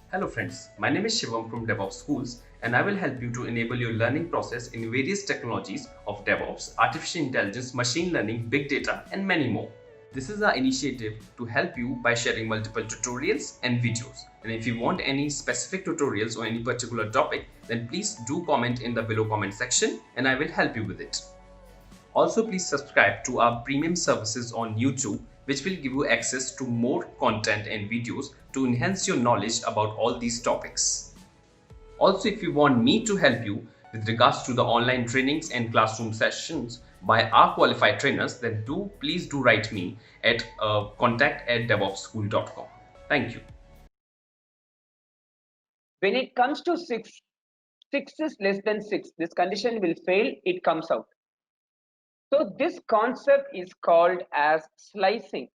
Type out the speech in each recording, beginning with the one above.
Hello friends, my name is Shivam from DevOps Schools and I will help you to enable your learning process in various technologies of DevOps, artificial intelligence, machine learning, big data and many more. This is our initiative to help you by sharing multiple tutorials and videos. And if you want any specific tutorials or any particular topic, then please do comment in the below comment section and I will help you with it. Also, please subscribe to our premium services on YouTube, which will give you access to more content and videos to enhance your knowledge about all these topics. Also, if you want me to help you with regards to the online trainings and classroom sessions by our qualified trainers, then please do write me at contact@devopsschool.com. Thank you. When it comes to 6, 6 is less than 6. This condition will fail, it comes out. So this concept is called as slicing.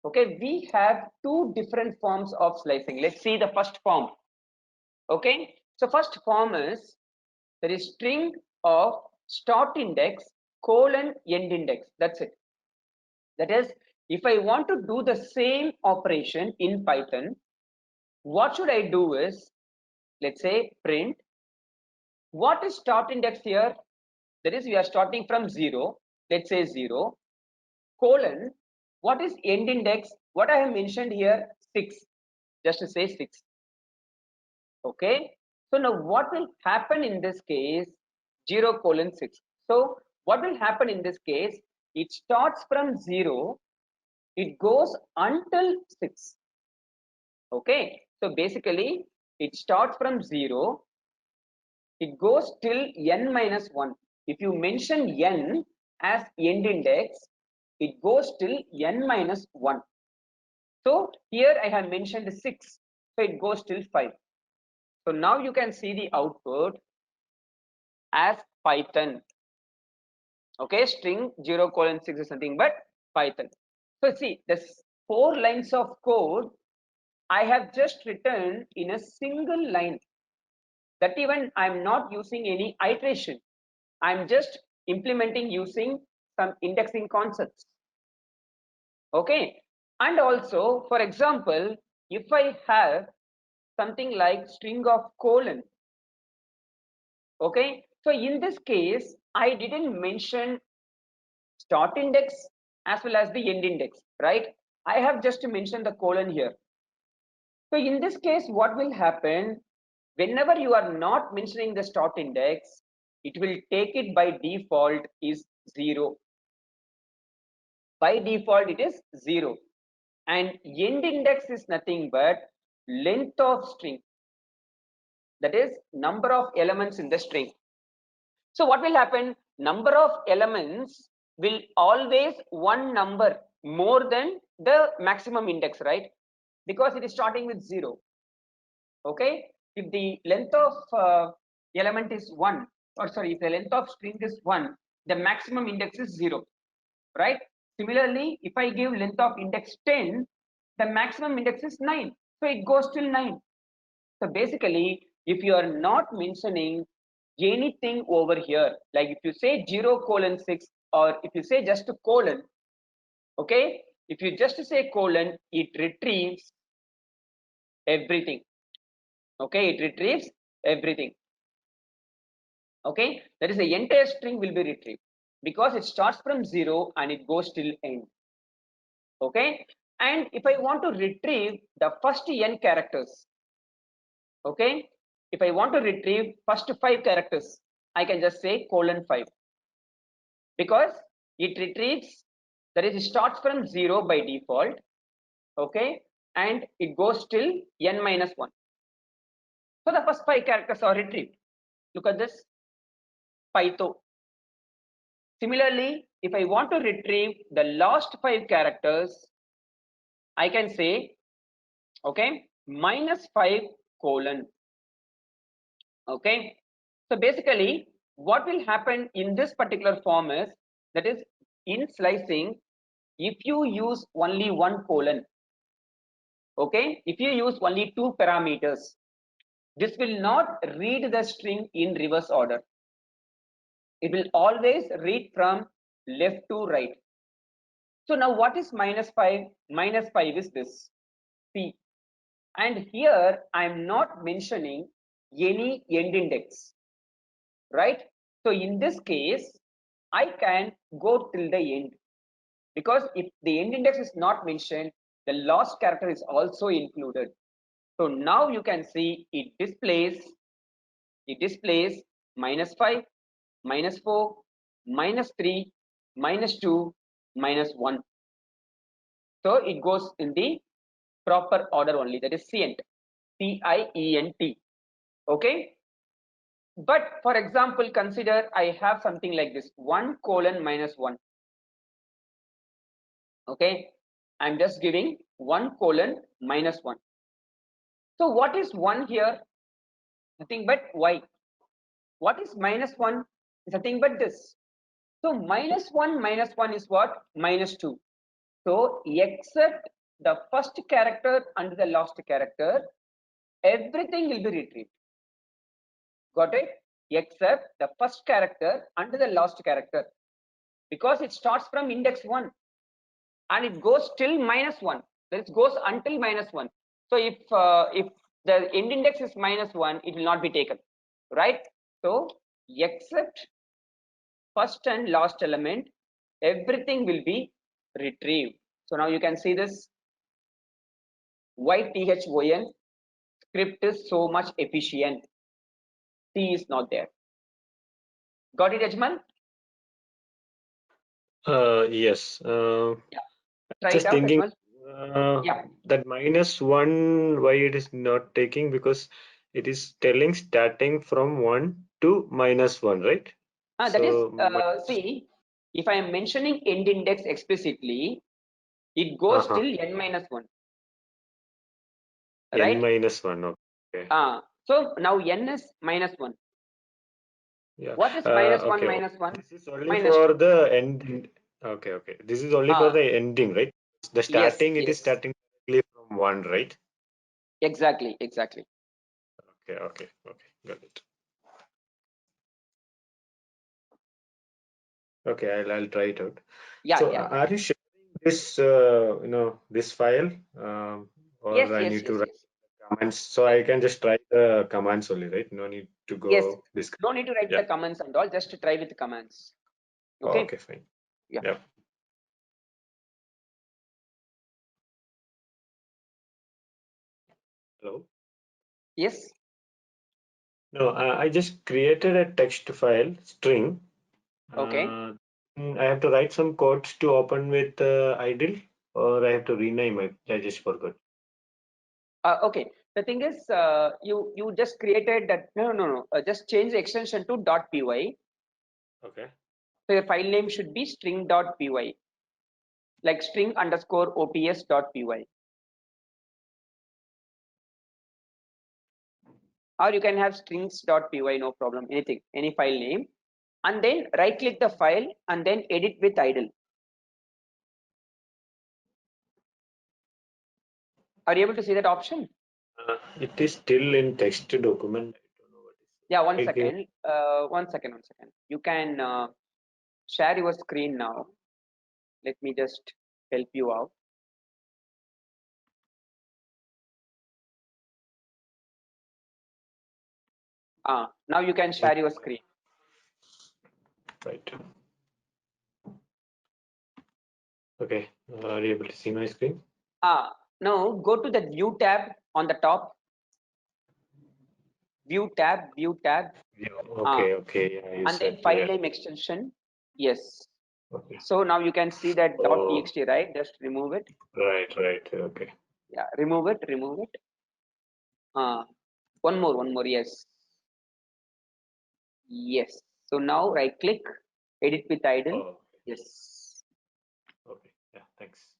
Okay, we have two different forms of slicing. Let's see the first form. Okay, so first form is there is string of start index colon end index. That's it. That is, if I want to do the same operation in Python, what should I do is, let's say print. What is start index here? That is, we are starting from 0. Let's say 0 colon. What is end index? What I have mentioned here, 6. Just to say 6. Okay. So now what will happen in this case? 0 colon 6. So what will happen in this case? It starts from 0. It goes until 6. Okay. So basically, it starts from 0. It goes till n minus 1. If you mention n as end index, it goes till n minus 1. So here I have mentioned 6. So it goes till 5. So now you can see the output as Python. Okay, string 0 colon 6 is nothing but Python. So see, the 4 lines of code I have just written in a single line. That even I'm not using any iteration. I'm just implementing using some indexing concepts. Okay, and also, for example, if I have something like string of colon, okay, so in this case I didn't mention start index as well as the end index, right? I have just mentioned the colon here. So in this case, what will happen? Whenever you are not mentioning the start index, it will take it by default is 0. By default it is 0. And end index is nothing but length of string, that is number of elements in the string. So what will happen? Number of elements will always one number more than the maximum index, right? Because it is starting with 0. Okay, if the length of element is 1, or sorry, if the length of string is 1, the maximum index is 0, right? Similarly, if I give length of index 10, the maximum index is 9, so it goes till 9. So basically, if you are not mentioning anything over here, like if you say 0 colon 6, or if you say just a colon, okay, if you just say colon, it retrieves everything. Okay, it retrieves everything. Okay, that is the entire string will be retrieved because it starts from 0 and it goes till end. Okay, and if I want to retrieve the first n characters, okay, if I want to retrieve first 5 characters, I can just say colon 5 because it retrieves, that is, it starts from 0 by default, okay, and it goes till n minus 1. So the first 5 characters are retrieved. Look at this, Python. Similarly, if I want to retrieve the last 5 characters, I can say, okay, minus 5 colon. Okay, so basically what will happen in this particular form is, that is, in slicing, if you use only one colon, okay, if you use only 2 parameters, this will not read the string in reverse order. It will always read from left to right. So now what is minus 5? Minus 5 is this, P. And here I'm not mentioning any end index, right? So in this case, I can go till the end, because if the end index is not mentioned, the last character is also included. So now you can see it displays -5, -4, -3, -2, -1. So it goes in the proper order only, that is Cient, CIENT. Okay. But for example, consider I have something like this 1 colon -1. Okay. I'm just giving 1 colon -1. So what is 1 here? Nothing but y. What is -1? Nothing but this. So -1 is what? -2. So except the first character and the last character, everything will be retrieved. Got it? Except the first character and the last character, because it starts from index 1 and it goes till -1. It goes until -1. So if the end index is -1, it will not be taken, right? So except first and last element, everything will be retrieved. So now you can see this YTHON script is so much efficient. C is not there. Got it, Ajmal? Yes. Yeah. Try it Just out, thinking Ajmal. Yeah. that -1, why it is not taking, because it is telling starting from 1 to -1, right? That is, So see, if I am mentioning end index explicitly, it goes uh-huh. till n-1, N right? -1. Okay. So now n is -1. Yeah. What is -1 Okay. -1? This is only for -2. the ending. Okay. Okay. This is only for Ah, the ending, right? The yes, starting, it is yes, starting directly from 1, right? exactly, exactly. Okay. Okay. Okay. Got it. Okay. I'll try it out. Yeah, So yeah, yeah. are you sharing this, this file, Yes, or I yes, need to yes, write yes. commands? So I can just try the commands only, right? No need to Yes. go this. No need to write Yeah. the commands and all, just to try with the commands. Okay. Okay, fine. Yeah. Yeah. Hello. Yes. No, I just created a text file string. Okay. I have to write some codes to open with idle, or I have to rename it. I just forgot. Okay. The thing is, you just created that. No, no, no. Just change the extension to .py. Okay. So your file name should be string.py, like string underscore ops.py. Or you can have strings.py, no problem, anything, any file name. And then right click the file and then edit with idle. Are you able to see that option? It is still in text document. I don't know what is Yeah, one it. second. One second. You can share your screen now. Let me just help you out. Now you can share your screen. Right. Okay. Are you able to see my screen? Now go to the view tab on the top. View tab. Yeah. Uh, Okay. Okay. Yeah, you and then said file yeah. name extension. Yes. Okay. So now you can see that Oh, .txt, right? Just remove it. right. Right. Okay. Yeah, remove it. One more. Yes. Yes. So now right click, edit with idle. Oh, Yes. okay. Yeah. Thanks.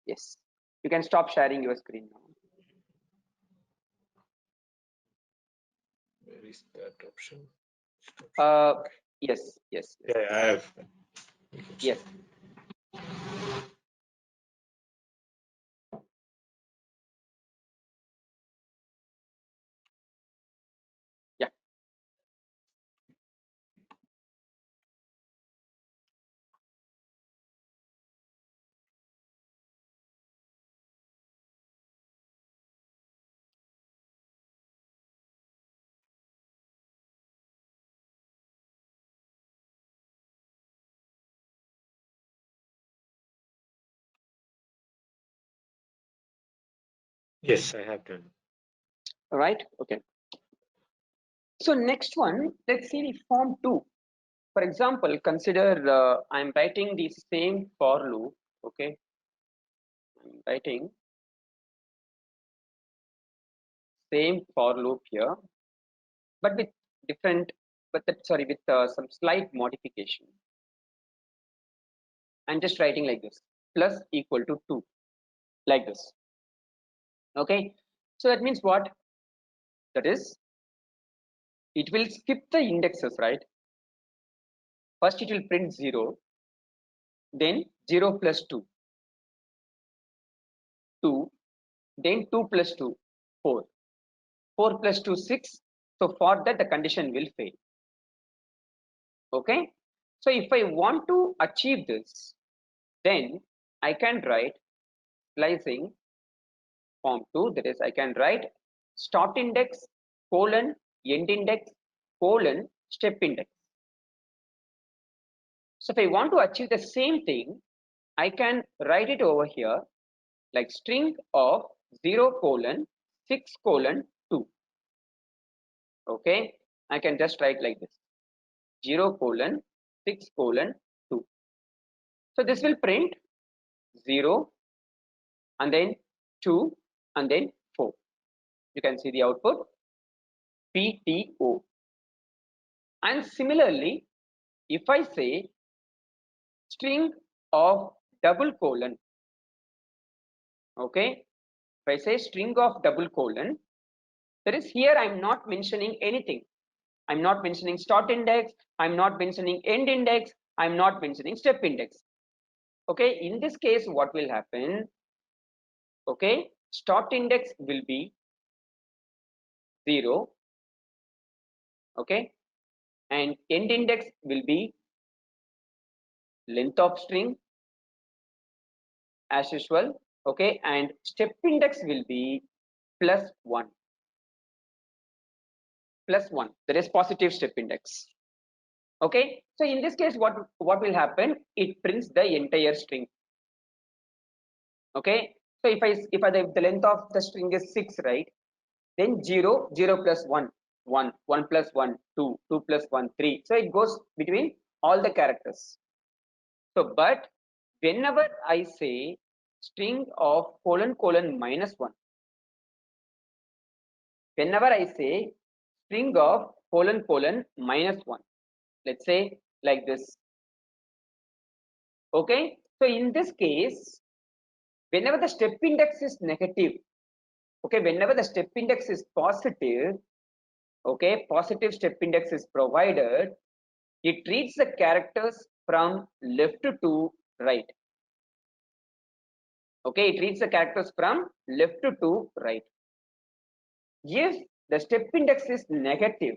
Yes. You can stop sharing your screen now. Where is that option? Stop Uh, sharing. yes. Yeah, I have. You can Yes. share. Yeah. Yes, I have done. All right. Okay. So next one, let's see the form 2. For example, consider I'm writing the same for loop. Okay. I'm writing same for loop here, but with different, sorry, with some slight modification. I'm just writing like this, plus equal to 2, like this. Okay. So that means what? That is, it will skip the indexes, right? First it will print 0, then 0 plus 2, 2, then 2 plus 2, 4, 4 plus 2, 6. So for that the condition will fail. Okay. So if I want to achieve this, then I can write slicing form 2, that is I can write start index colon end index colon step index. So if I want to achieve the same thing, I can write it over here like string of 0 colon 6 colon 2. Okay, I can just write like this 0 colon 6 colon 2. So this will print 0 and then 2 and then 4. You can see the output PTO. And similarly, if I say string of double colon, okay, if I say string of double colon, that is here I'm not mentioning anything. I'm not mentioning start index, I'm not mentioning end index, I'm not mentioning step index. Okay, in this case, what will happen? Okay, start index will be 0, okay, and end index will be length of string as usual, okay, and step index will be plus 1, that is positive step index. Okay, so in this case, what will happen? It prints the entire string. Okay, so if the length of the string is 6, right, then 0 0 plus 1 1 1 plus 1 2 2 plus 1 3, so it goes between all the characters. So but whenever I say string of colon colon minus 1, whenever I say string of colon colon minus 1, let's say like this. Okay, so in this case, whenever the step index is negative, okay, whenever the step index is positive, okay, positive step index is provided, it reads the characters from left to right. Okay, it reads the characters from left to right. If the step index is negative,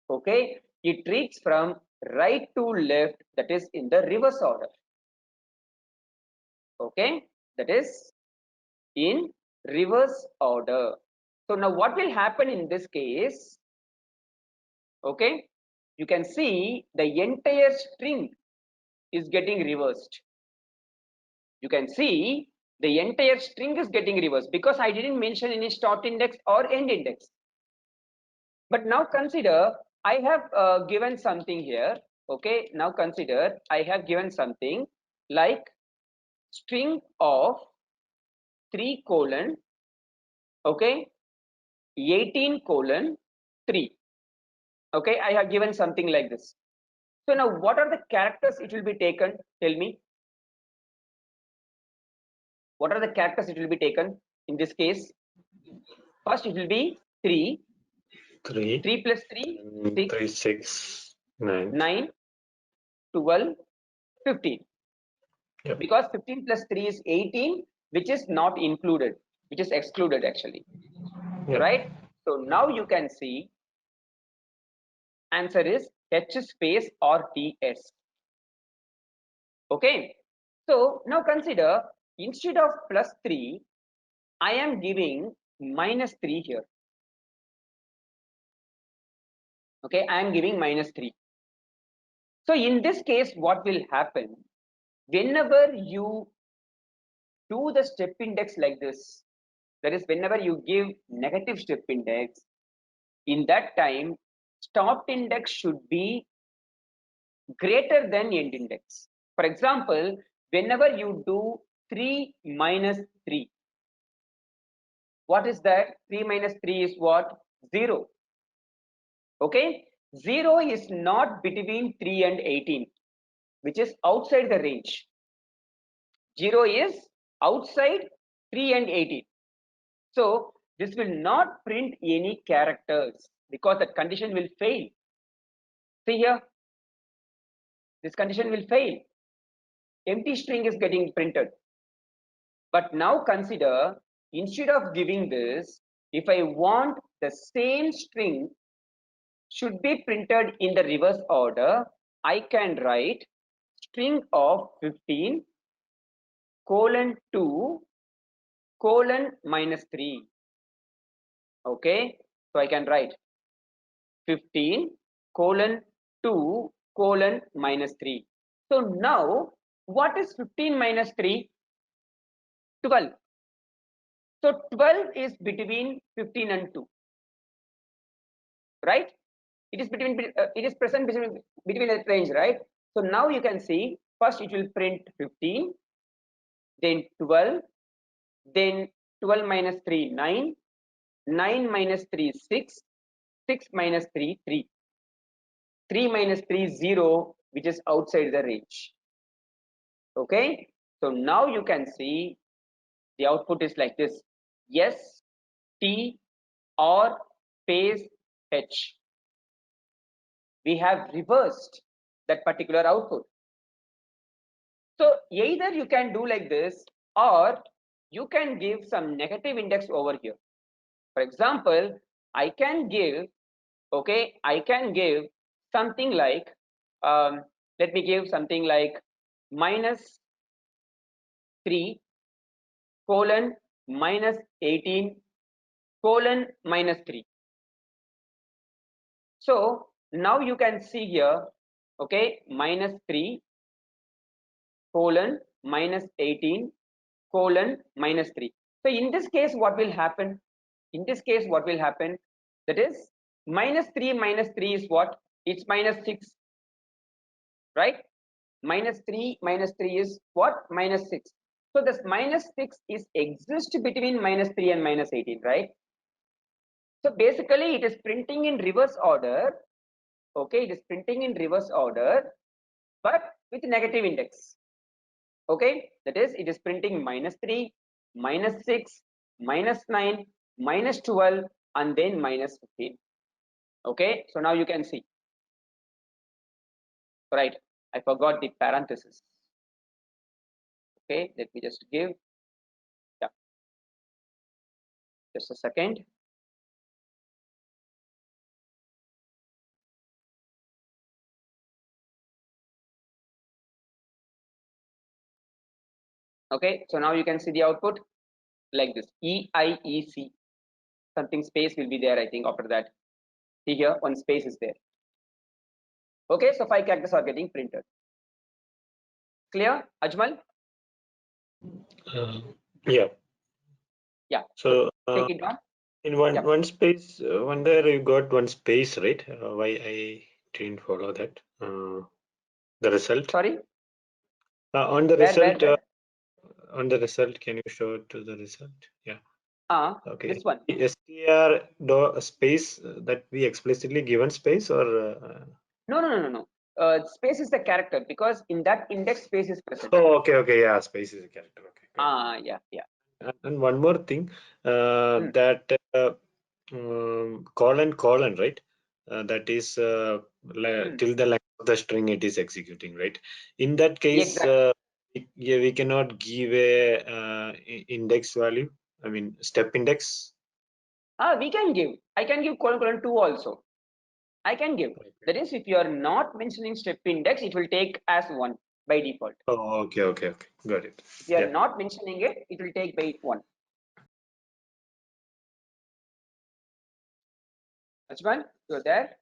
okay, it reads from right to left, that is in the reverse order. Okay, that is in reverse order. So now what will happen in this case? Okay, you can see the entire string is getting reversed. You can see the entire string is getting reversed because I didn't mention any start index or end index. But now consider I have given something here. Okay, now consider I have given something like string of 3 colon, okay, 18 colon 3. Okay, I have given something like this. So now what are the characters it will be taken? Tell me. What are the characters it will be taken in this case? First it will be 3. 3 3 plus 3, 6, 3 6 9 9, 12, 15. Yep. Because 15 plus 3 is 18, which is not included, which is excluded actually. Yep. Right? So now you can see answer is H space or TS. Okay. So now consider instead of plus 3, I am giving minus 3 here. Okay, I am giving minus 3. So in this case, what will happen? Whenever you do the step index like this. That is, whenever you give negative step index, in that time, start index should be greater than end index. For example, whenever you do 3 minus 3, what is that? 3 minus 3 is what? 0. Okay, 0 is not between 3 and 18, which is outside the range. 0 is outside 3 and 18. So this will not print any characters because that condition will fail. See here, this condition will fail. Empty string is getting printed. But now consider, instead of giving this, if I want the same string should be printed in the reverse order, I can write string of 15 colon 2 colon minus 3. Okay, so I can write 15 colon 2 colon minus 3. So now what is 15 minus 3? 12. So 12 is between 15 and 2, right? It is between it is present between that range, right? So now you can see first it will print 15, then 12, then 12 minus 3 9, 9 minus 3 6, 6 minus 3 3, 3 minus 3 0, which is outside the range. Okay, so now you can see the output is like this: S T or space H. We have reversed that particular output. So either you can do like this, or you can give some negative index over here. For example, I can give, okay, I can give something like, let me give something like minus 3 colon minus 18 colon minus 3. So now you can see here, okay, minus 3 colon minus 18 colon minus 3. So in this case, what will happen? In this case, what will happen? That is minus 3 is what? It's minus 6, right? Minus 3 is what? Minus 6. So this minus 6 is exist between minus 3 and minus 18, right? So basically it is printing in reverse order. Okay, it is printing in reverse order, but with negative index. Okay, that is, it is printing minus 3, minus 6, minus 9, minus 12, and then minus 15. Okay, so now you can see, right? I forgot the parenthesis. Okay, let me just give, yeah, just a second. Okay, so now you can see the output like this: EIEC, something space will be there, I think, after that. See here, one space is there. Okay, so 5 characters are getting printed. Clear, Ajmal? Yeah. Yeah. So Take it on. in one Yeah. one space, one there you got one space, right? Why I didn't follow that? The result. Sorry. On the Where, result, where? on the result, can you show to the result? Yeah. Okay. This one. str do space that we explicitly given space or No. Space is the character because in that index space is present. oh, okay, yeah, space is a character. Okay. Yeah. And one more thing, that colon, right? That is till the length of the string it is executing, right? In that case, Exactly. yeah, we cannot give a index value. I mean, step index. We can give. I can give colon 2 also. I can give. That is, if you are not mentioning step index, it will take as 1 by default. Oh, okay. Got it. If you are Yeah. not mentioning it, it will take by 1. Ajmal, you're there?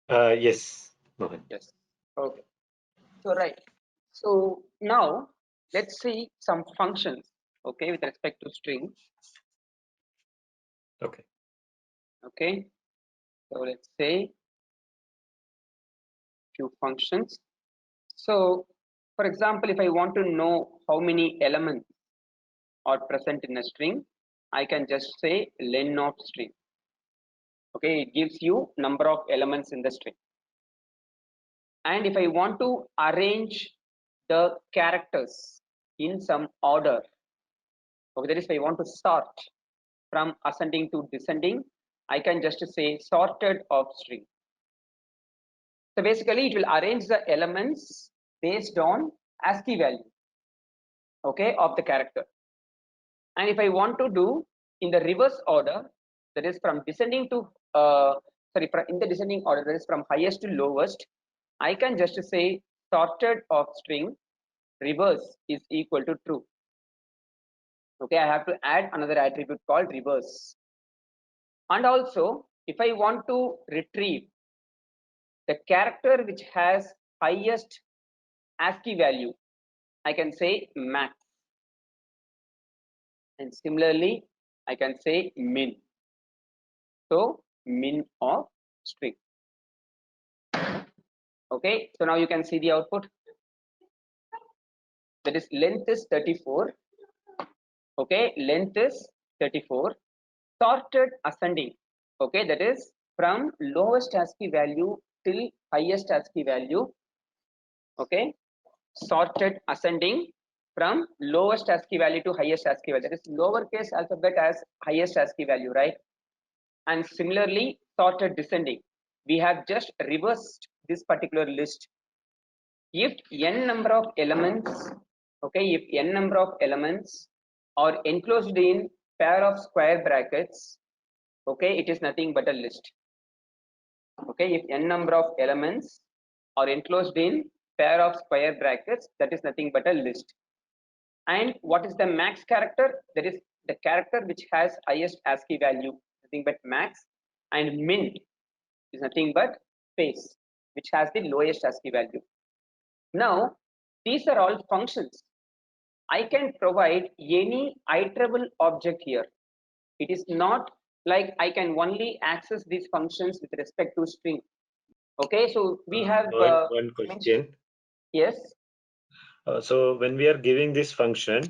Yes, Mohan. Yes. Okay. So right. So now let's see some functions, okay, with respect to string. Okay. Okay, so let's say few functions. So for example, if I want to know how many elements are present in a string, I can just say len of string. Okay, it gives you number of elements in the string. And if I want to arrange the characters in some order, okay, that is, if I want to sort from ascending to descending, I can just say sorted of string. So basically, it will arrange the elements based on ASCII value, okay, of the character. And if I want to do in the reverse order, that is from descending to in the descending order, that is from highest to lowest, I can just say sorted of string reverse is equal to true. Okay, I have to add another attribute called reverse. And also, if I want to retrieve the character which has highest ASCII value, I can say max. And similarly, I can say min. So min of string. Okay, so now you can see the output. That is length is 34. Okay, length is 34. Sorted ascending. Okay, that is from lowest ASCII value till highest ASCII value. Okay, sorted ascending from lowest ASCII value to highest ASCII value. That is lowercase alphabet as highest ASCII value, right? And similarly, sorted descending. We have just reversed this particular list. If n number of elements, okay, if n number of elements are enclosed in pair of square brackets, okay, it is nothing but a list. Okay, if n number of elements are enclosed in pair of square brackets, that is nothing but a list. And what is the max character? That is the character which has highest ASCII value, nothing but max. And min is nothing but space, which has the lowest ASCII value. Now, these are all functions. I can provide any iterable object here. It is not like I can only access these functions with respect to string. Okay, so we have One mentioned, question. yes, So when we are giving this function,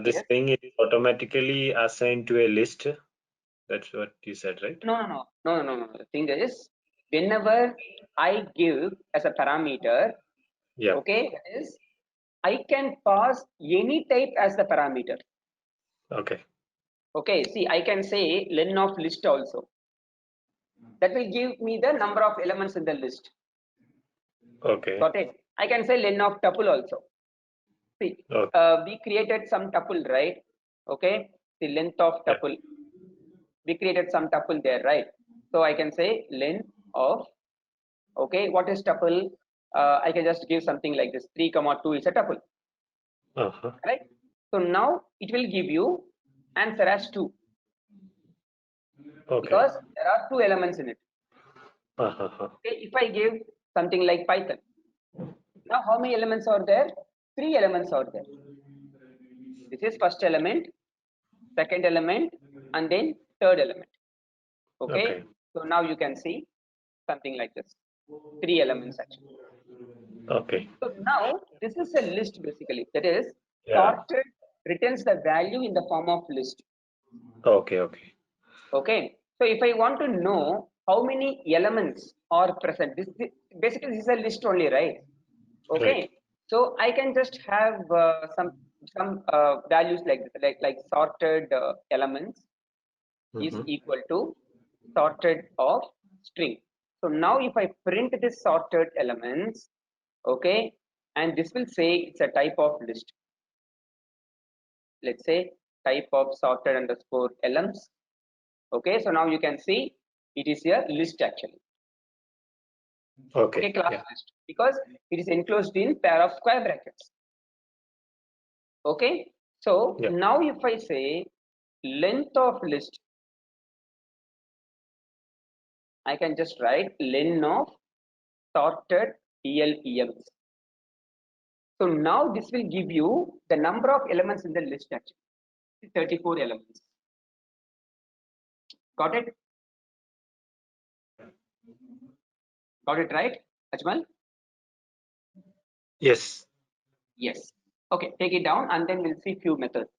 this yes. thing is automatically assigned to a list. That's what you said, right? No. The thing is, whenever I give as a parameter, Yeah. okay, that is, I can pass any type as the parameter. Okay. Okay, see, I can say len of list also. That will give me the number of elements in the list. Okay. Got it? I can say len of tuple also. See, Okay. we created some tuple, right? Okay, the length of Yeah. tuple. We created some tuple there, right? So I can say len of, okay, what is tuple? I can just give something like this, 3, 2 is a tuple, right? So now it will give you answer as 2, Okay. because there are 2 elements in it. Okay, if I give something like Python, now how many elements are there? 3 elements are there. This is first element, second element, and then third element. Okay, so now you can see something like this, 3 elements actually. Okay. So now this is a list basically, that is Yeah. sorted returns the value in the form of list. Okay. Okay. Okay, so if I want to know how many elements are present, basically this is a list only, right? Okay, Right. so I can just have some values like sorted elements is equal to sorted of string. So now if I print this sorted elements, okay, and this will say it's a type of list. Let's say type of sorted underscore elements. Okay, so now you can see it is a list actually. Okay, class list, because it is enclosed in pair of square brackets. Okay, so Yeah. now if I say length of list, I can just write len of sorted elems. So now this will give you the number of elements in the list actually. 34 elements. Got it? Got it right, Ajmal? Yes. Yes. Okay, take it down and then we'll see few methods.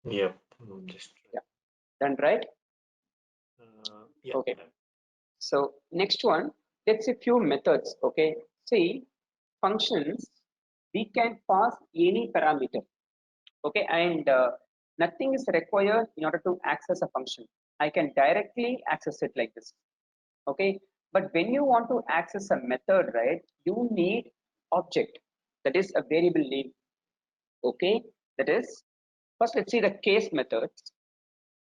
Yep. Just Yeah. Done right? yeah. Okay. So next one, let's see few methods. Okay. See, functions, we can pass any parameter. Okay, and nothing is required in order to access a function. I can directly access it like this. Okay, but when you want to access a method, right, you need object, that is a variable name. Okay, that is, first let's see the case methods.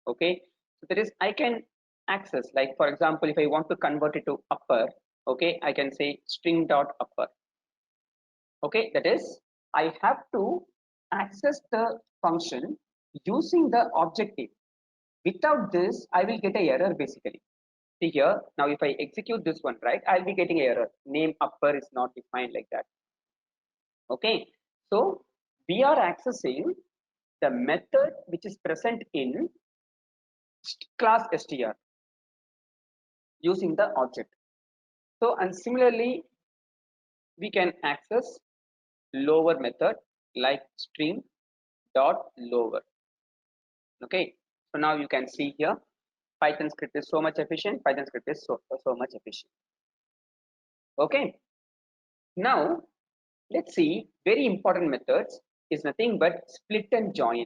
Okay, so that is I can access, like for example, if I want to convert it to upper, okay, I can say string dot upper. Okay, that is I have to access the function using the objective. Without this, I will get a error basically. See here, now if I execute this one, right, I'll be getting an error. Name upper is not defined like that. Okay, so we are accessing the method which is present in class str using the object. So, and similarly, we can access lower method like string dot lower. Okay, so now you can see here Python script is so much efficient. Python script is so much efficient. Okay, now let's see very important methods is nothing but split and join.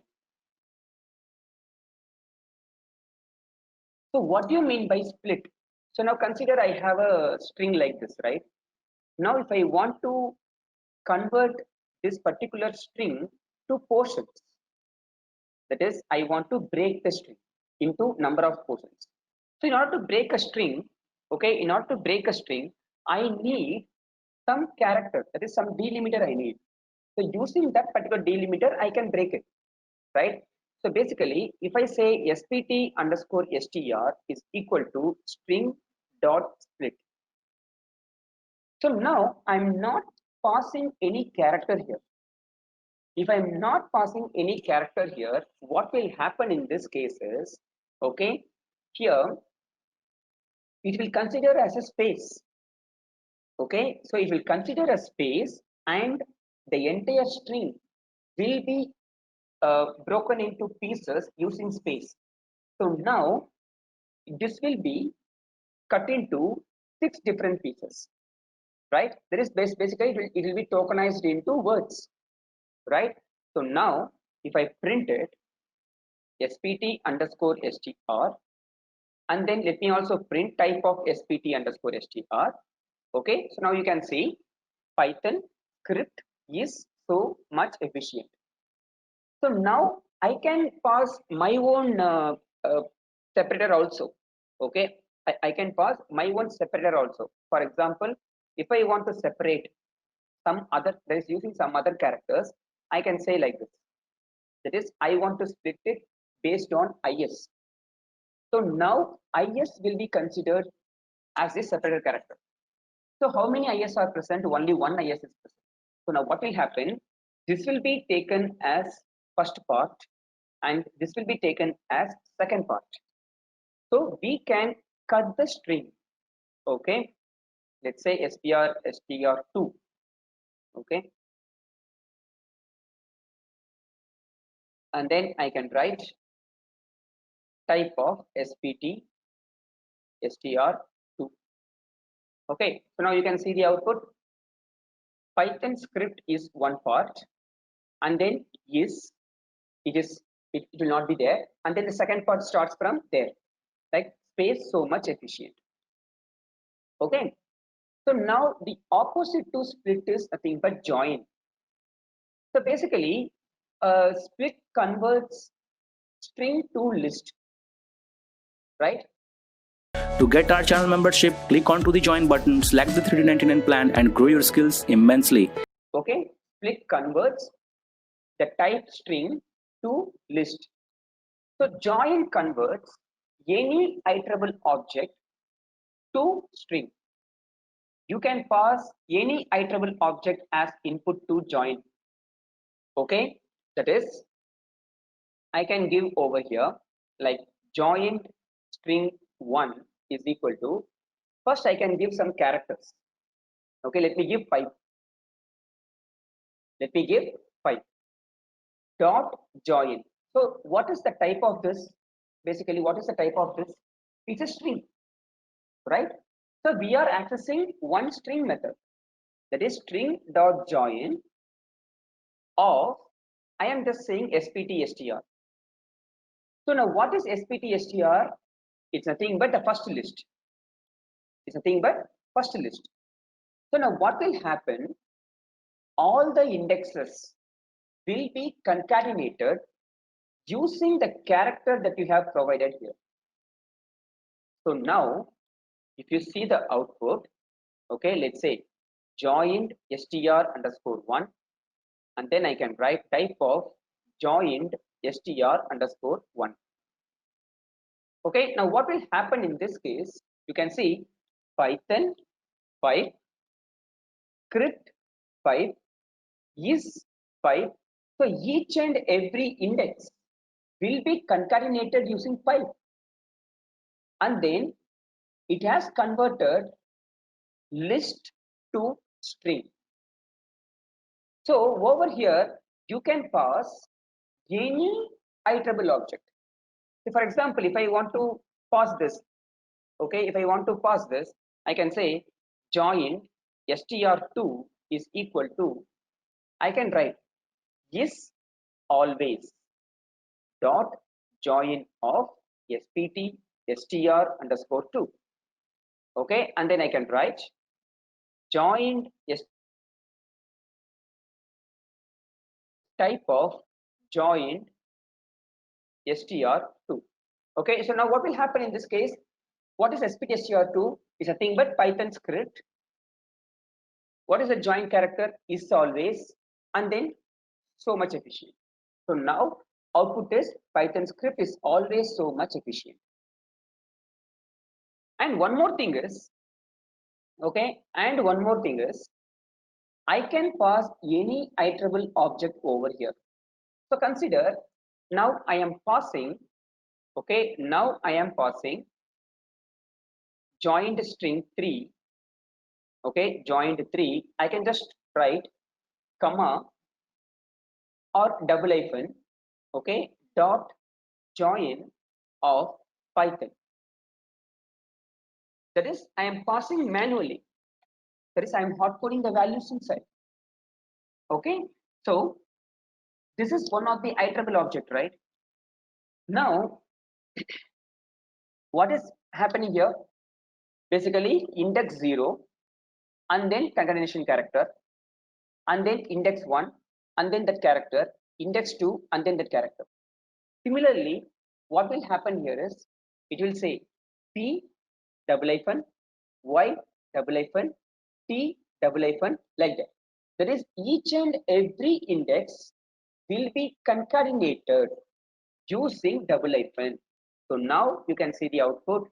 So what do you mean by split? So now consider I have a string like this, right? Now if I want to convert this particular string to portions, that is I want to break the string into number of portions. So in order to break a string, okay, in order to break a string, I need some character, that is some delimiter I need. So using that particular delimiter, I can break it, right? So basically, if I say spt underscore str is equal to string dot split. So now I'm not passing any character here. If I'm not passing any character here, what will happen in this case is, okay, here it will consider as a space. Okay, so it will consider a space and the entire string will be broken into pieces using space. So now this will be cut into 6 different pieces, right? There is basically it will be tokenized into words, right? So now if I print it spt underscore str, and then let me also print type of spt underscore str. Okay, so now you can see Python script is so much efficient. So now I can pass my own separator also. Okay, I can pass my own separator also. For example, if I want to separate some other, that is using some other characters, I can say like this. That is, I want to split it based on is. So now is will be considered as a separator character. So how many is are present? Only one is is present. So now what will happen? This will be taken as first part and this will be taken as second part. So we can cut the string. Okay, let's say str2. Okay, and then I can write type of spt str2. Okay, so now you can see the output. Python script is one part, and then it will not be there, and then the second part starts from there, like space so much efficient. Okay, so now the opposite to split is nothing but join. So basically split converts string to list, right? To get our channel membership, click onto the join button, select the 399 plan and grow your skills immensely. Okay, split converts the type string to list. So join converts any iterable object to string. you can pass any iterable object as input to join. Okay, that is, I can give over here like joint string 1 is equal to, first I can give some characters. Okay, let me give 5. Let me give 5. Dot join. So what is the type of this? Basically, what is the type of this? It's a string, right? So we are accessing one string method, that is string dot join of, I am just saying sptstr. So now what is sptstr? It's nothing but the first list. It's nothing but first list. So now what will happen? All the indexes will be concatenated using the character that you have provided here. So now if you see the output, okay, let's say joined str underscore 1, and then I can write type of joined str underscore 1. Okay, now what will happen in this case? You can see Python 5, script 5, is 5. So each and every index will be concatenated using 5, and then it has converted list to string. So over here you can pass any iterable object. So for example, if I want to pass this, okay, if I want to pass this, I can say join str2 is equal to, I can write is always dot join of spt str underscore 2. Okay, and then I can write joined type of joined str2. Okay, so now what will happen in this case? What is sptstr2? Is a thing but Python script. What is the join character? Is always, and then so much efficient. So now output is Python script is always so much efficient. And one more thing is, okay, and one more thing is, I can pass any iterable object over here. So consider now I am passing, okay, now I am passing joined string 3, okay, joined 3. I can just write comma or double hyphen, okay, dot join of Python. That is, I am passing manually. That is, I am hard coding the values inside. Okay, so this is one of the iterable object, right? Now, what is happening here? Basically, index 0, and then concatenation character, and then index 1, and then that character, index 2, and then that character. Similarly, what will happen here is, it will say p double hyphen y double hyphen t double hyphen, like that. That is, each and every index will be concatenated using double hyphen. So now you can see the output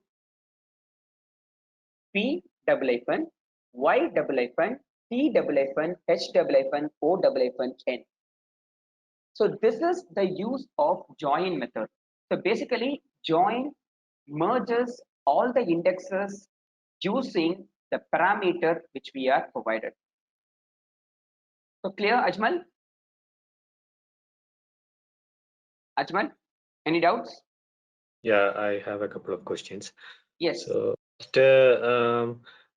p double hyphen y double hyphen t double hyphen h double hyphen o double hyphen n. So this is the use of join method. So basically, join merges all the indexes using the parameter which we are provided. So clear, Ajmal? Ajmal, any doubts? Yeah, I have a couple of questions. Yes. So,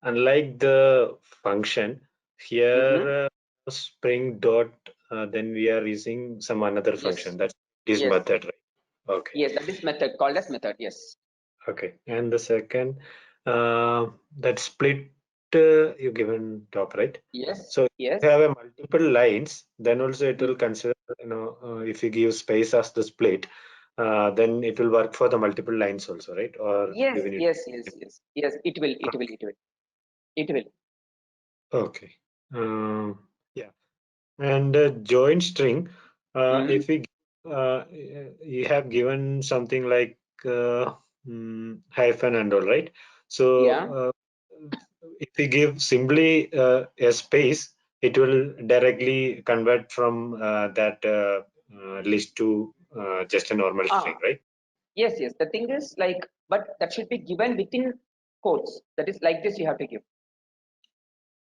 unlike the function here, spring dot, then we are using some another function. That is Yes. method, right? Okay. Yes, that is method called as method. Yes. Okay. And the second, that split you given top, right? Yes. So yes. if you have a multiple lines, then also it will consider, if you give space as the split, then it will work for the multiple lines also, right? Or Yes, do we need- yes, yes, yes, yes. It will. It will. Okay. Yeah. And join string, if we you have given something like hyphen and all, right? So Yeah. if we give simply a space, it will directly convert from that list to just a normal string, right? Yes, yes. The thing is like, but that should be given within quotes. That is like this you have to give.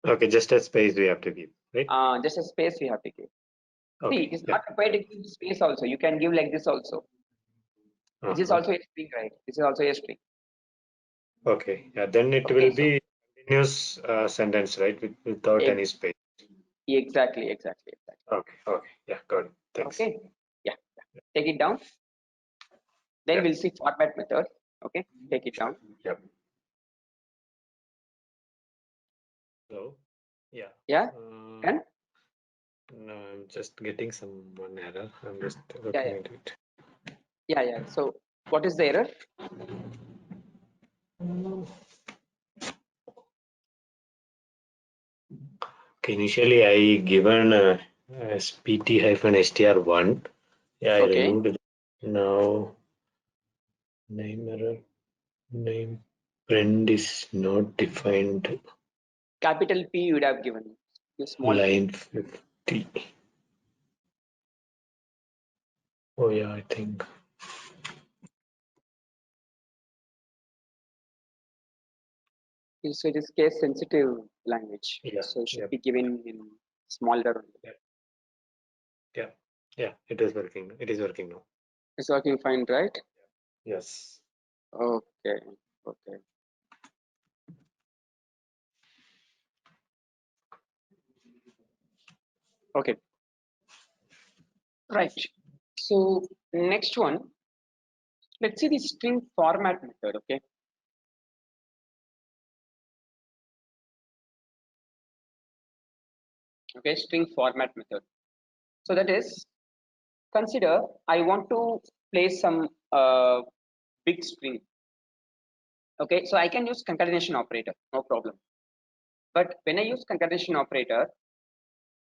Okay, just a space we have to give, right? Just a space we have to give. See, Okay, it is yeah. not required to give space also. You can give like this also. This is Uh-huh. also a string, right? This is also a string. Okay, yeah, then it Okay, will so be continuous sentence, right? Without ex- any space. exactly, exactly, exactly. Okay, okay, yeah, got it. Thanks. Okay, yeah. Take it down. Then Yeah. we'll see format method. Okay, take it down. Yep. So, yeah. Yeah, and No, I'm just getting one error. I'm just yeah, looking yeah, at it. yeah, yeah. So what is the error? Okay, initially I given as pt-str1. Yeah, I Okay, removed it. Now name error. Name friend is not defined. capital P you would have given. A small p. Line 50. Oh yeah, I think. So it is case sensitive language. Yeah, So it should yep, be given in smaller only. yep, yeah, yeah. It is working. It is working now. It's working fine, right? Yes. Okay, okay. Okay, right. So next one, let's see the string format method. Okay. Okay, string format method. So that is, consider I want to place some big string. Okay, so I can use concatenation operator, no problem. But when I use concatenation operator,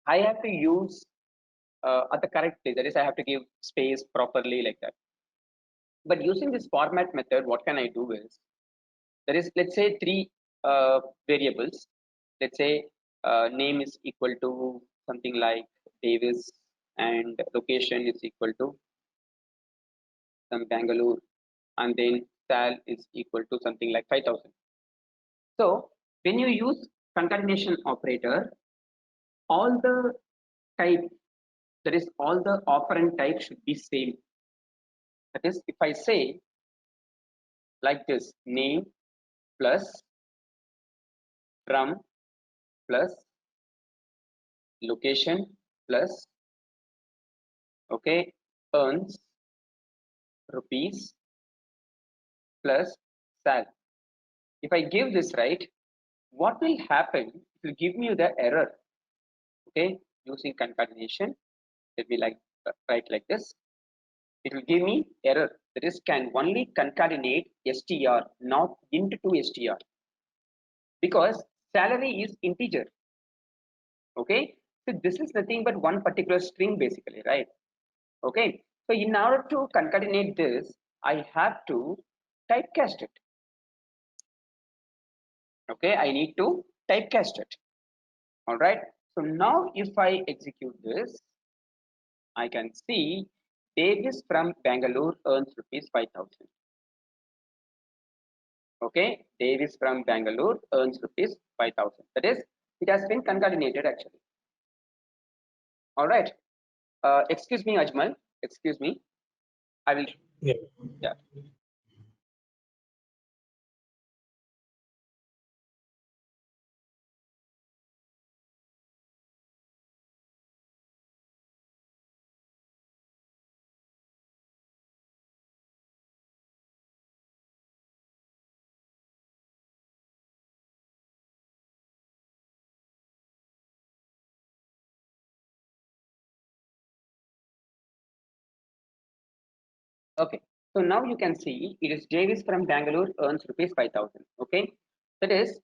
I have to use at the correct place. That is, I have to give space properly like that. But using this format method, what can I do is, there is, let's say, three variables. Let's say name is equal to something like Davis, and location is equal to some Bangalore, and then sal is equal to something like 5,000. So when you use concatenation operator, all the type, that is all the operand type should be same. That is, if I say like this, name plus from plus location plus, okay, earns rupees plus sal. If I give this right, what will happen? It will give me the error. Okay, using concatenation, let me write like this. It will give me error. That is, can only concatenate str, not int to str, because salary is integer. Okay, so this is nothing but one particular string basically, right? Okay, so in order to concatenate this, I have to typecast it. Okay, I need to typecast it. All right, so now if I execute this, I can see Davis from Bangalore earns rupees 5,000. Okay, Davis from Bangalore earns rupees 5,000. That is, it has been concatenated actually. All right. Excuse me, Ajmal. Excuse me. I will. Yeah. Yeah. Okay. So now you can see it is Davis from Bangalore earns rupees 5,000. Okay. That is,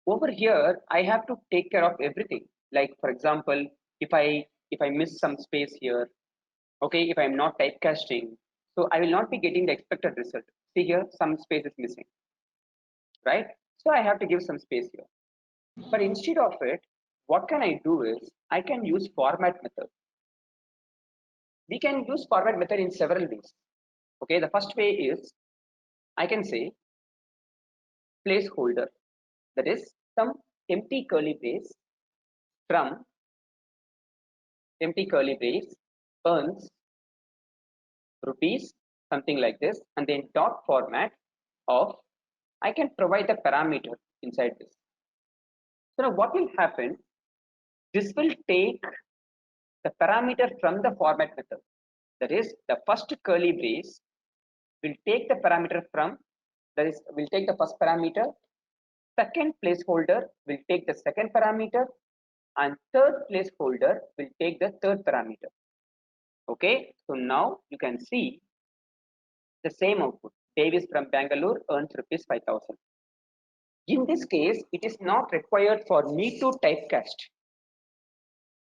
over here I have to take care of everything. Like for example, if I miss some space here, okay, if I'm not typecasting, so I will not be getting the expected result. See here, some space is missing, right? So I have to give some space here. But instead of it, what can I do is I can use format method. We can use format method in several ways. Okay, the first way is I can say placeholder, that is some empty curly brace from empty curly brace earns rupees, something like this, and then dot format of, I can provide the parameter inside this. So now what will happen? This will take the parameter from the format method. That is, the first curly brace will take the parameter from, that is, will take the first parameter, second placeholder will take the second parameter, and third placeholder will take the third parameter. Okay, so now you can see the same output. Davis from Bangalore earns rupees 5,000. In this case, it is not required for me to typecast.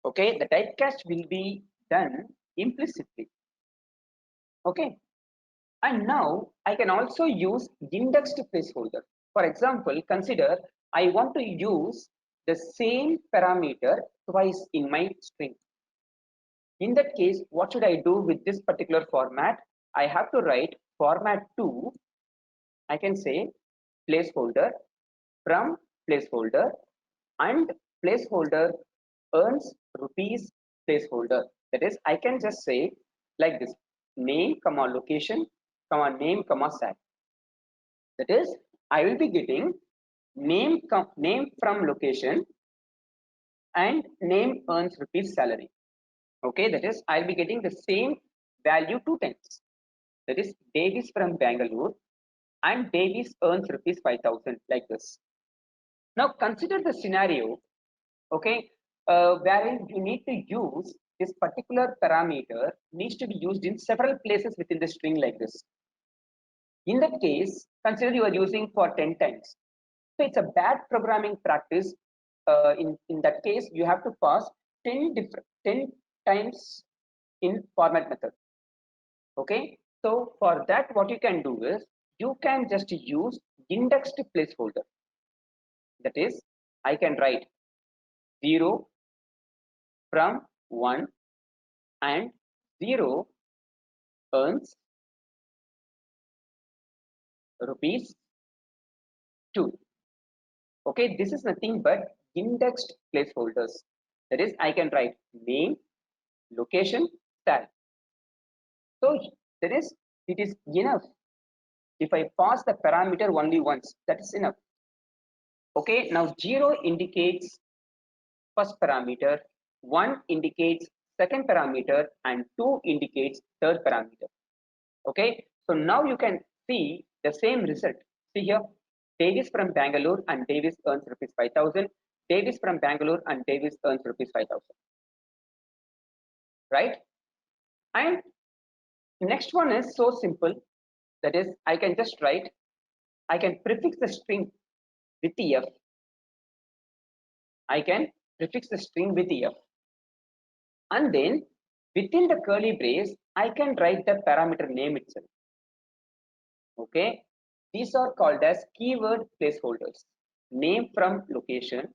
Okay, the typecast will be done implicitly. Okay, and now I can also use indexed placeholder. For example, consider I want to use the same parameter twice in my string. In that case, what should I do with this particular format? I have to write format to, I can say placeholder from placeholder, and placeholder earns rupees placeholder. That is, I can just say like this: name comma location comma name comma sal. That is, I will be getting name from location and name earns rupees salary. Okay, that is, I'll be getting the same value 2 times. That is, Davis from Bangalore and Davis earns rupees 5,000, like this. Now consider the scenario, okay, wherein you need to use this particular parameter needs to be used in several places within the string, like this. In that case, consider you are using for 10 times. So it's a bad programming practice. In that case, you have to pass 10 times in format method. Okay, so for that, what you can do is you can just use indexed placeholder. That is, I can write 0 from 1 and 0 earns rupees 2. Okay, this is nothing but indexed placeholders. That is, I can write name, location, sal. So that is, it is enough. If I pass the parameter only once, that is enough. Okay, now 0 indicates first parameter, 1 indicates second parameter, and 2 indicates third parameter. Okay, so now you can see the same result. See here, Davis from Bangalore and Davis earns rupees 5,000. Davis from Bangalore and Davis earns rupees 5,000. Right? And next one is so simple. That is, I can just write, I can prefix the string with F. I can prefix the string with F. And then within the curly brace, I can write the parameter name itself. Okay, these are called as keyword placeholders. Name from location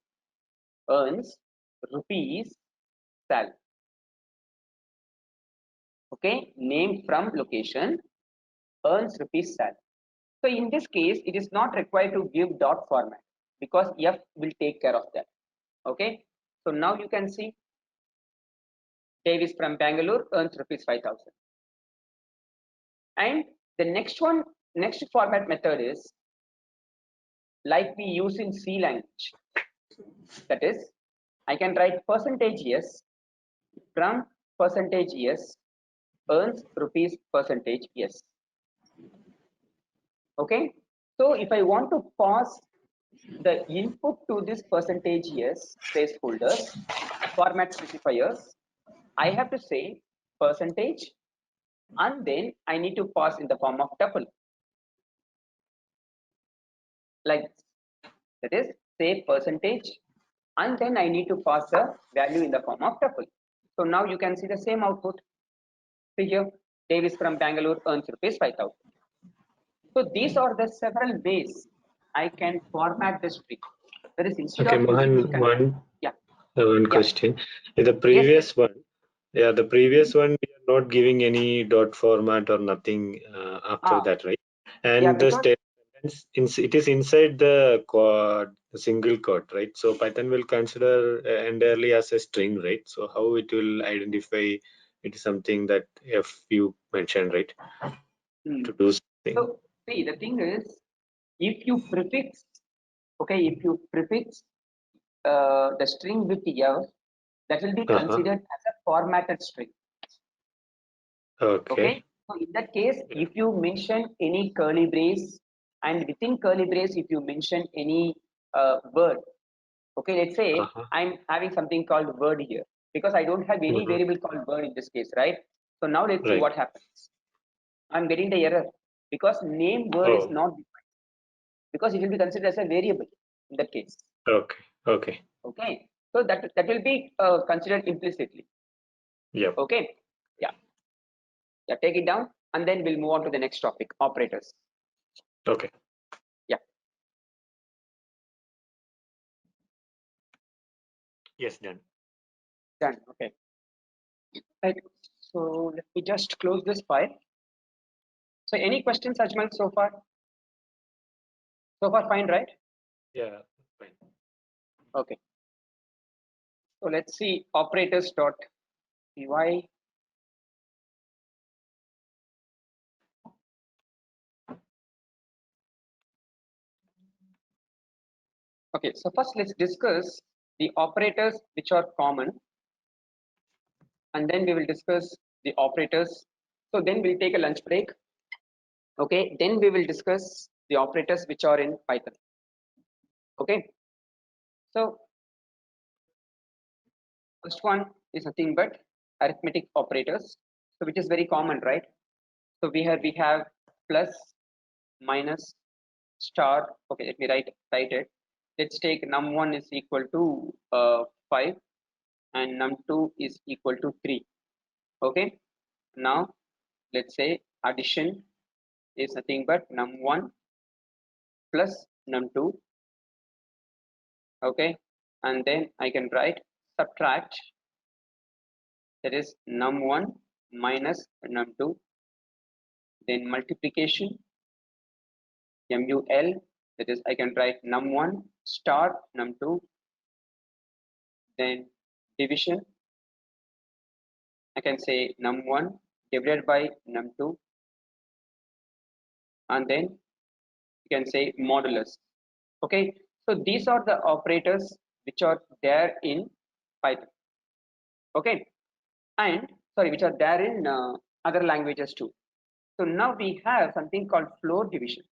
earns rupees sal. Okay, name from location earns rupees sal. So in this case, it is not required to give dot format because F will take care of that. Okay, so now you can see Davis from Bangalore earns rupees 5,000. And the next format method is like we use in C language. That is, I can write %s from %s earns rupees %s. Okay, so if I want to pass the input to this %s placeholders format specifiers, I have to say percentage, and then I need to pass in the form of tuple, like this. That is, say percentage, and then I need to pass a value in the form of tuple. So now you can see the same output. See here, Davis from Bangalore earns rupees 5,000. So these are the several ways I can format the string. That is, instead Okay, of using Mohan, one yeah, question. The previous one, yeah, the previous one, we are not giving any dot format or nothing after that, right? And the statements, it is inside the single quote, right? So Python will consider entirely as a string, right? So how it will identify it is something that if you mentioned, right, to do something. So see, the thing is, if you prefix, okay, if you prefix the string with f, that will be considered as a formatted string. Okay. So in that case, if you mention any curly brace, and within curly brace, if you mention any word, okay, let's say I'm having something called word here because I don't have any variable called word in this case, right? So now let's see what happens. I'm getting the error because name word is not defined because it will be considered as a variable in that case. Okay. So that will be considered implicitly. Yeah. Okay. Yeah, take it down and then we'll move on to the next topic, operators. Okay. Yeah. Yes, done. Done. Okay. Right. So let me just close this file. So any questions, Ajmal, so far? So far fine, right? Yeah, fine. Okay. So let's see operators.py. Okay, so first let's discuss the operators which are common, and then we will discuss the operators. So then we'll take a lunch break. Okay, then we will discuss the operators which are in Python. Okay, so first one is nothing but arithmetic operators, so which is very common, right? So we have plus, minus, star. Okay, let me write it. Let's take num1 is equal to 5 and num2 is equal to 3. Okay, now let's say addition is nothing but num1 plus num2. Okay, and then I can write subtract, that is num1 minus num2, then multiplication mul, that is I can write num1 star num2, then division I can say num1 divided by num2, and then you can say modulus. Okay, so these are the operators which are there in Python. Okay, and sorry, which are there in other languages too. So now we have something called floor division.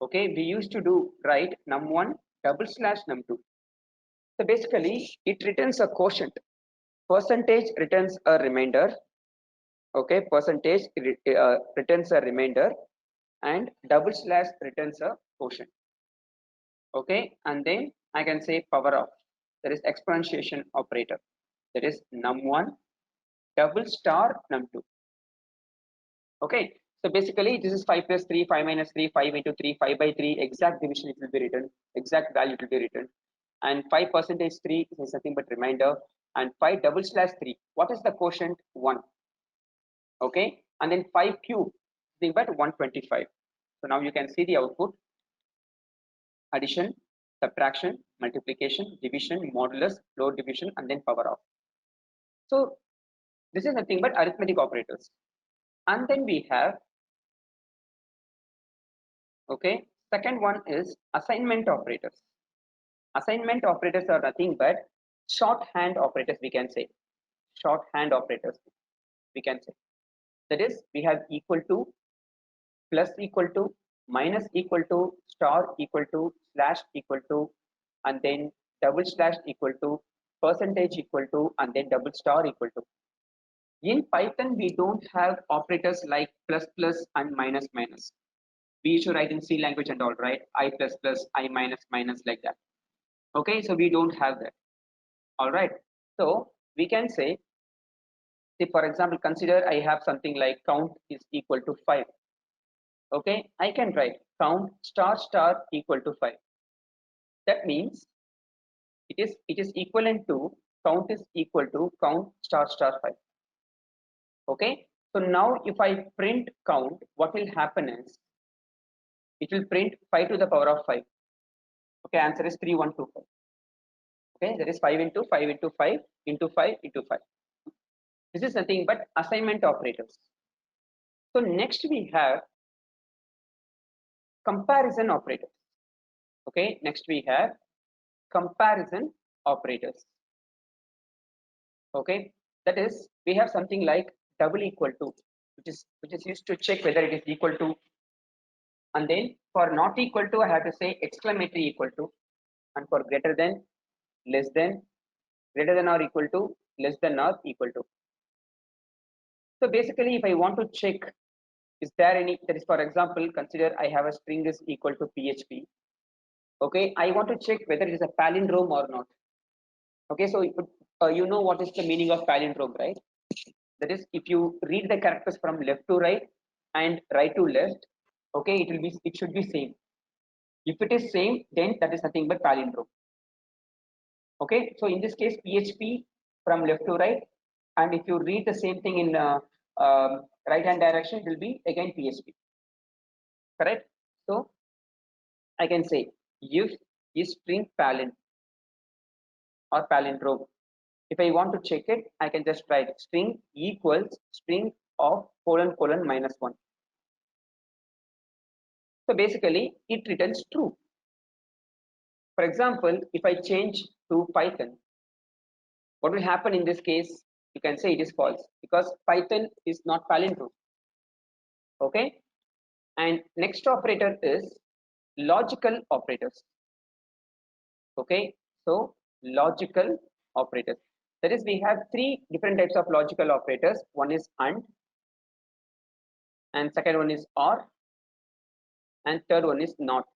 Okay, we used to do write num1 double slash num2. So basically it returns a quotient. Percentage returns a remainder. Okay, percentage returns a remainder, and double slash returns a quotient. Okay, and then I can say power of, that is exponentiation operator, that is num1 double star num2. Okay, so basically this is 5 plus 3, 5 minus 3, 5 into 3, 5 by 3, exact division it will be written, exact value will be written, and 5 percentage 3 is nothing but remainder, and 5 double slash 3, what is the quotient? 1. Okay, and then 5 cube, nothing but 125. So now you can see the output: addition, subtraction, multiplication, division, modulus, floor division, and then power of. So this is nothing but arithmetic operators. And then we have, okay, second one is assignment operators. Assignment operators are nothing but shorthand operators, we can say. Shorthand operators, we can say. That is, we have equal to, plus equal to, minus equal to, star equal to, slash equal to, and then double slash equal to, percentage equal to, and then double star equal to. In Python, we don't have operators like plus plus and minus minus. We used to write in C language and all, right? I plus plus, I minus minus, like that. Okay, so we don't have that. All right. So we can say, for example, consider I have something like count is equal to 5. Okay, I can write count star star equal to 5. That means it is equivalent to count is equal to count star star 5. Okay, so now if I print count, what will happen is it will print 5 to the power of 5. Okay, answer is 3125. Okay, that is 5 into 5 into 5 into 5 into 5. This is nothing but assignment operators. So next we have comparison operators. Okay, next we have comparison operators. Okay, that is we have something like double equal to, which is used to check whether it is equal to, and then for not equal to I have to say exclamatory equal to, and for greater than, less than, greater than or equal to, less than or equal to. So basically if I want to check is there any, that is for example consider I have a string is equal to PHP. Okay, I want to check whether it is a palindrome or not. Okay, so you know what is the meaning of palindrome, right? That is, if you read the characters from left to right and right to left, okay, it should be same. If it is same, then that is nothing but palindrome. Okay, so in this case PHP from left to right, and if you read the same thing in right hand direction, it will be again PHP. Correct? So I can say if is string palin or palindrome. If I want to check it, I can just write string equals string of colon colon minus 1. So basically it returns true. For example, if I change to Python, what will happen in this case? You can say it is false because Python is not palindrome. Okay, and next operator is logical operators. Okay, so logical operators, that is we have 3 different types of logical operators. One is and second one is or, and third one is not.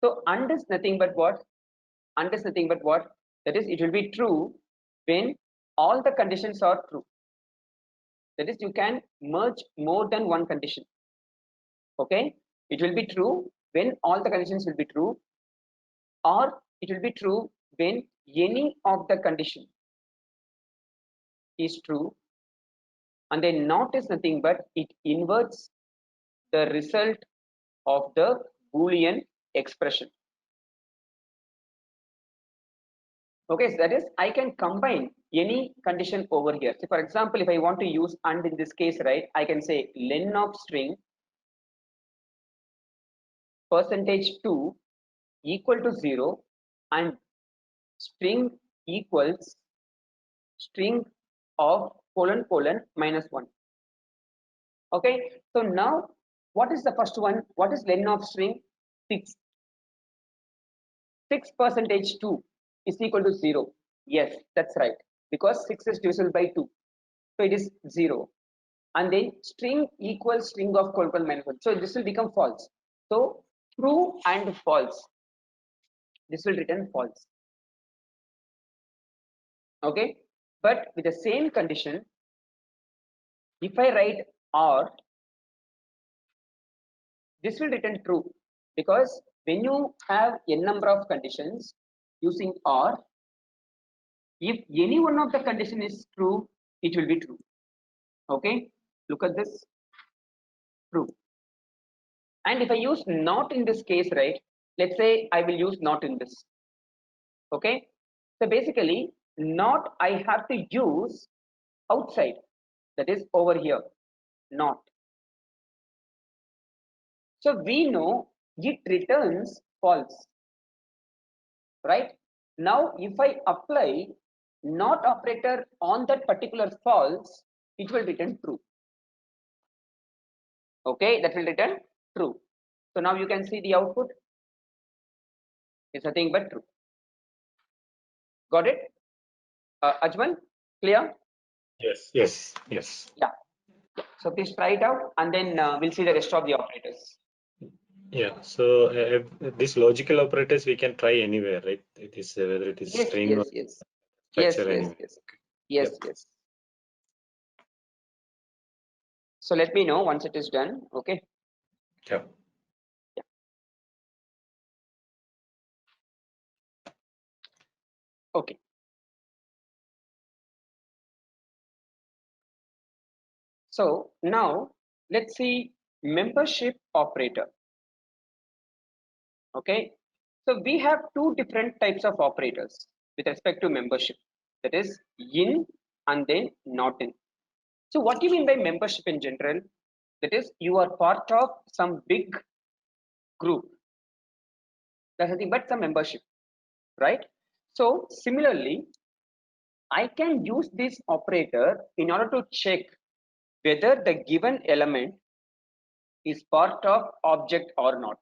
So and is nothing but what? And is nothing but what? That is, it will be true when all the conditions are true. That is, you can merge more than one condition. Okay, it will be true when all the conditions will be true, or it will be true when any of the condition is true, and then not is nothing but it inverts the result of the Boolean expression. Okay, so that is I can combine any condition over here. So for example, if I want to use and in this case, right, I can say len of string %2 equal to 0 and string equals string of colon colon minus 1. Okay, so now what is the first one? What is len of string? 6. 6 %2 is equal to 0. Yes, that's right, because 6 is divisible by 2, so it is 0. And then string equals string of colon colon minus 1, so this will become false. So true and false, this will return false. Okay, but with the same condition, if I write or, this will return true, because when you have n number of conditions using or, if any one of the condition is true, it will be true. Okay, look at this, true. And if I use not in this case, right, let's say I will use not in this. Okay, so basically not I have to use outside, that is over here, not. So we know it returns false, right? Now if I apply not operator on that particular false, it will return true. Okay, that will return true. So now you can see the output is nothing but true. Got it? Ajmal, clear? Yes. Yeah. So please try it out, and then we'll see the rest of the operators. Yeah, so these logical operators we can try anywhere, right? It is whether it is string or structure anywhere. Yes. So let me know once it is done. Okay. Yeah. Okay. So now let's see membership operator. Okay. So we have two different types of operators with respect to membership. That is in and then not in. So what do you mean by membership in general? That is you are part of some big group. That's nothing but some membership, right? So similarly, I can use this operator in order to check whether the given element is part of object or not.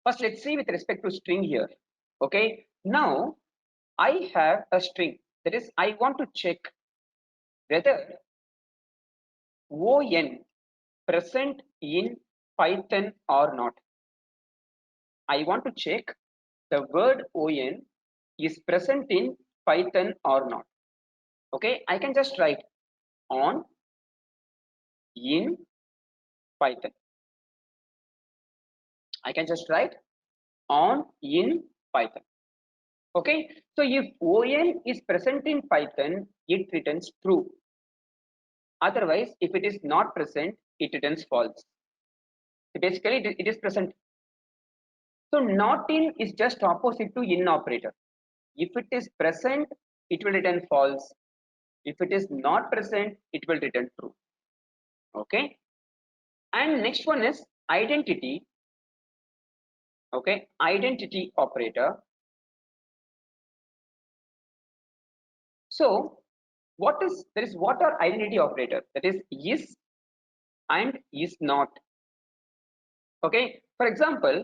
First, let's see with respect to string here. Okay, now I have a string. That is, I want to check whether on present in Python or not. I want to check the word on is present in Python or not. Okay, I can just write on in Python. I can just write on in Python. Okay, so if on is present in Python, it returns true. Otherwise, if it is not present, it returns false. So basically, it is present. So not in is just opposite to in operator. If it is present, it will return false. If it is not present, it will return true. Okay, and next one is identity. Okay, identity operator. So what are identity operator? That is and is not. Okay, for example,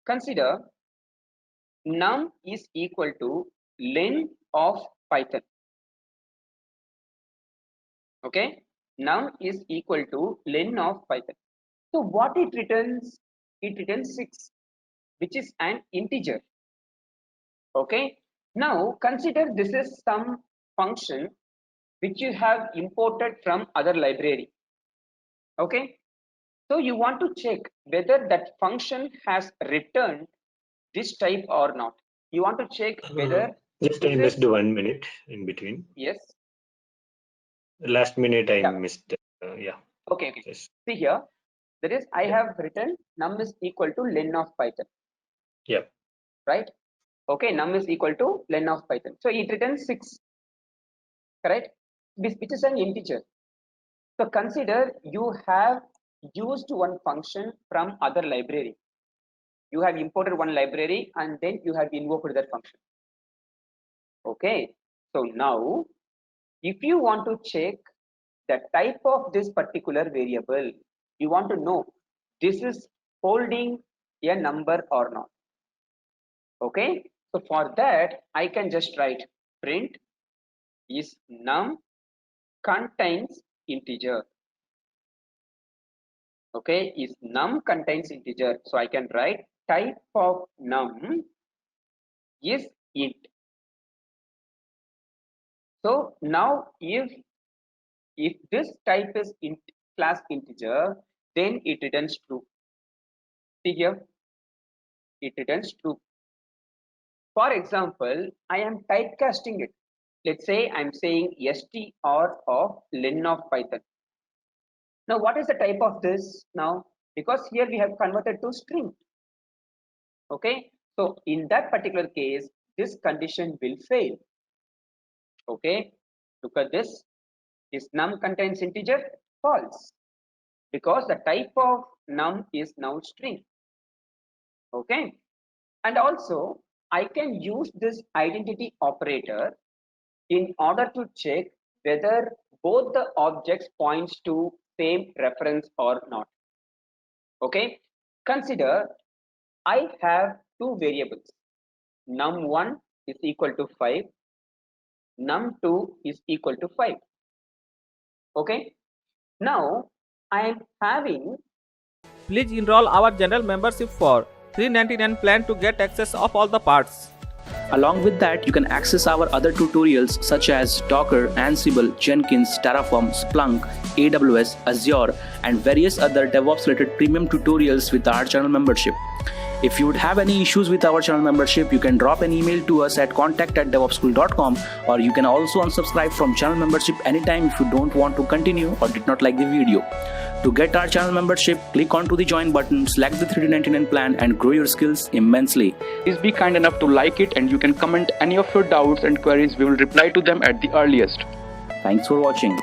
consider num is equal to len of Python. Okay, num is equal to len of Python. So what it returns? It returns 6, which is an integer. Okay, now consider this is some function which you have imported from other library. Okay, so you want to check whether that function has returned this type or not. You want to check whether just I missed 1 minute in between. Yes, last minute I missed. Yeah, okay. Just see here, that is I have written num is equal to len of Python. Yeah, right. Okay, num is equal to len of Python. So it returns 6, correct, which is an integer. So consider you have used one function from other library. You have imported one library and then you have invoked that function. Okay, so now if you want to check the type of this particular variable, you want to know this is holding a number or not. Okay, so for that I can just write print is num contains integer. Okay, is num contains integer. So I can write type of num is int. So now if this type is class integer, then it returns true. See here, it returns true. For example, I am typecasting it. Let's say I'm saying str of len of Python. Now what is the type of this now? Because here we have converted to string. Okay, so in that particular case, this condition will fail. Okay, look at this. Is num contains integer? False, because the type of num is now string. Okay, and also I can use this identity operator in order to check whether both the objects points to same reference or not. Okay, consider I have two variables. Num1 is equal to 5, num2 is equal to 5. Okay, now I am having. Please enroll our general membership for $399 plan to get access of all the parts. Along with that, you can access our other tutorials such as Docker, Ansible, Jenkins, Terraform, Splunk, AWS, Azure, and various other DevOps related premium tutorials with our channel membership. If you would have any issues with our channel membership, you can drop an email to us at contact@devopsschool.com, or you can also unsubscribe from channel membership anytime if you don't want to continue or did not like the video. To get our channel membership, click onto the join button, select the 3D99 plan and grow your skills immensely. Please be kind enough to like it, and you can comment any of your doubts and queries. We will reply to them at the earliest. Thanks for watching.